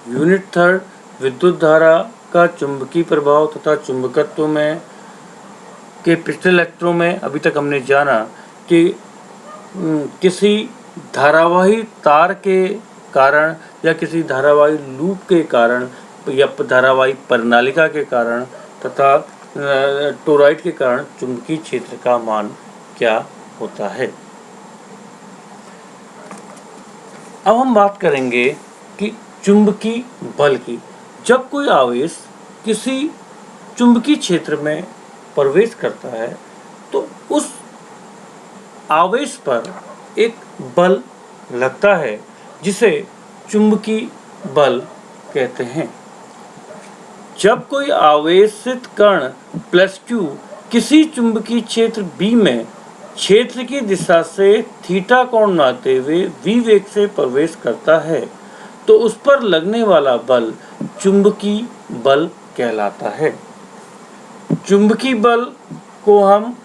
Unit third, विद्युत धारा का चुंबकीय प्रभाव तथा चुंबकत्व में के पिछले लेक्चरों में अभी तक हमने जाना कि किसी धारावाही तार के कारण या किसी धारावाही लूप के कारण या धारावाही प्रणालिका के कारण तथा टोरॉइड के कारण चुंबकीय क्षेत्र का मान क्या होता है। अब हम बात करेंगे कि चुंबकीय बल की। जब कोई आवेश किसी चुंबकीय क्षेत्र में प्रवेश करता है तो उस आवेश पर एक बल लगता है जिसे चुंबकीय बल कहते हैं। जब कोई आवेशित कण प्लस Q किसी चुंबकीय क्षेत्र B में क्षेत्र की दिशा से थीटा कोण बनाते हुए v वेग से प्रवेश करता है तो उस पर लगने वाला बल चुंबकीय बल कहलाता है। चुंबकीय बल को हम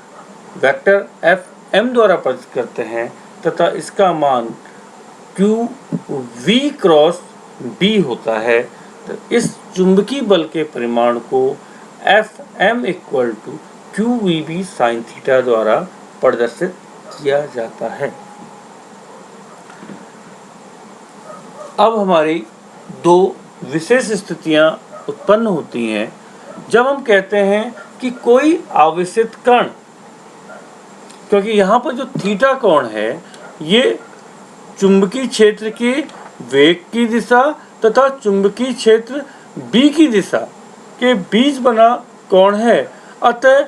वेक्टर Fm द्वारा प्रदर्शित करते हैं तथा इसका मान QV क्रॉस B होता है। तो इस चुंबकीय बल के परिमाण को Fm equal to QVB sine theta द्वारा प्रदर्शित किया जाता है। अब हमारी दो विशेष स्थितियां उत्पन्न होती हैं जब हम कहते हैं कि कोई आवेशित कण, क्योंकि यहाँ पर जो थीटा कोण है ये चुंबकीय क्षेत्र के वेग की दिशा तथा चुंबकीय क्षेत्र B की दिशा के बीच बना कोण है। अतः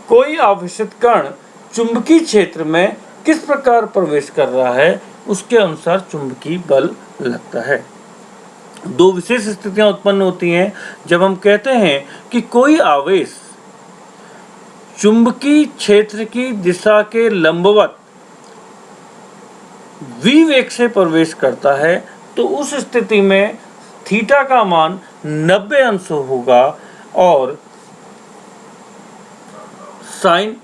कोई आवेशित कण चुंबकीय क्षेत्र में किस प्रकार प्रवेश कर रहा है उसके अनुसार चुंबकीय बल लगता है। दो विशेष स्थितियां उत्पन्न होती हैं जब हम कहते हैं कि कोई आवेश चुंबकीय क्षेत्र की दिशा के लंबवत v वेग से प्रवेश करता है तो उस स्थिति में थीटा का मान 90 अंश होगा और साइन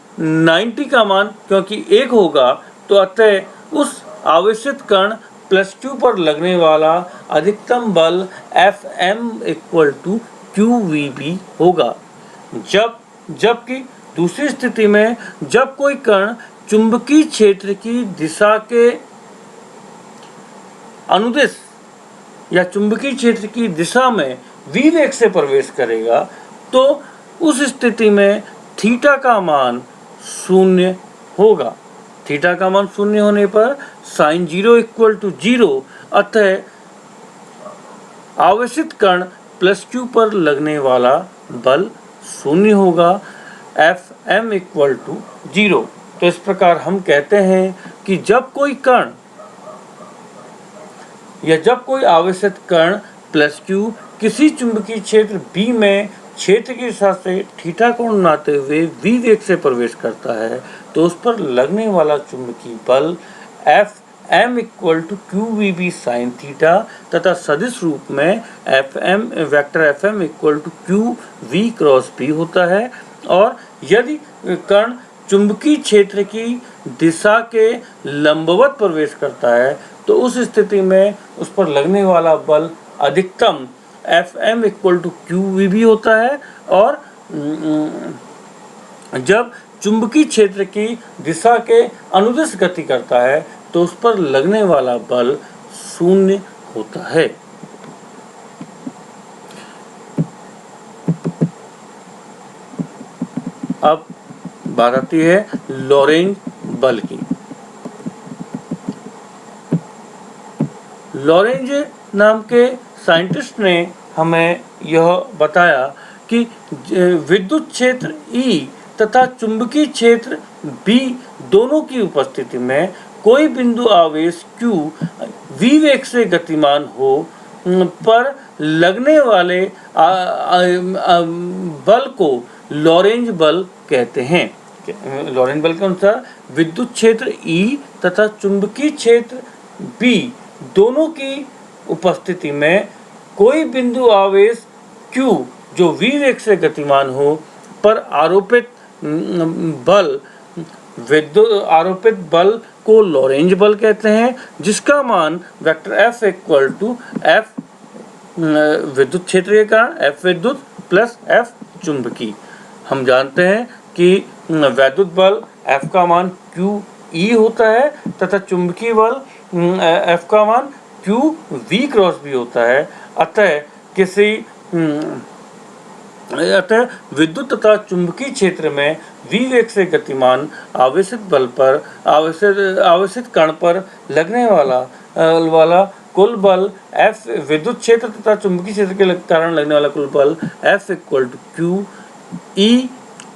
90 का मान क्योंकि 1 होगा तो अतः उस आवेशित कण प्लस Q पर लगने वाला अधिकतम बल Fm इक्वल टू QVB होगा। जबकि दूसरी स्थिति में जब कोई कण चुंबकीय क्षेत्र की दिशा के अनुदिश या चुंबकीय क्षेत्र की दिशा में v वेग से प्रवेश करेगा तो उस स्थिति में थीटा का मान 0 होगा। थीटा का मान 0 होने पर साइन 0 इक्वल टू 0, अतः आवेशित कण प्लस Q पर लगने वाला बल 0 होगा। Fm equal to 0। तो इस प्रकार हम कहते हैं कि जब कोई आवेशित कण प्लस Q किसी चुंबकीय क्षेत्र B में क्षेत्र की दिशा से थीटा कोण बनाते हुए v वेग से प्रवेश करता है तो उस पर लगने वाला चुंबकीय बल Fm equal to QVB sine theta तथा सदिश रूप में vector Fm equal to QV cross B होता है। और यदि कण चुंबकीय क्षेत्र की दिशा के लंबवत प्रवेश करता है तो उस स्थिति में उस पर लगने वाला बल अधिकतम Fm इक्वल टू QVB होता है। और जब चुंबकीय क्षेत्र की दिशा के अनुदिश गति करता है तो उस पर लगने वाला बल 0 होता है। अब बात आती है लॉरेंज बल की। लॉरेंज नाम के साइंटिस्ट ने हमें यह बताया कि विद्युत क्षेत्र E तथा चुंबकीय क्षेत्र B दोनों की उपस्थिति में कोई बिंदु आवेश Q v वेग से गतिमान हो पर लगने वाले बल को लॉरेंज बल कहते हैं। लॉरेंज बल के अनुसार विद्युत क्षेत्र E तथा चुंबकीय क्षेत्र B दोनों की उपस्थिति में कोई बिंदु आवेश Q जो v वेग से गतिमान हो पर आरोपित बल को लॉरेंज बल कहते हैं, जिसका मान vector F equal to F विद्युत क्षेत्र के कारण F विद्युत प्लस F चुंबकीय। हम जानते हैं कि वैद्युत बल F का मान QE होता है तथा चुंबकीय बल F का मान QV क्रॉस B होता है। अतः विद्युत तथा चुंबकीय क्षेत्र में v वेग से गतिमान आवेशित बल पर आवेशित कण पर लगने वाला कुल बल F विद्युत क्षेत्र तथा चुंबकीय क्षेत्र के कारण लगने वाला कुल बल F equal to QE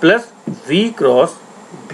plus V cross B।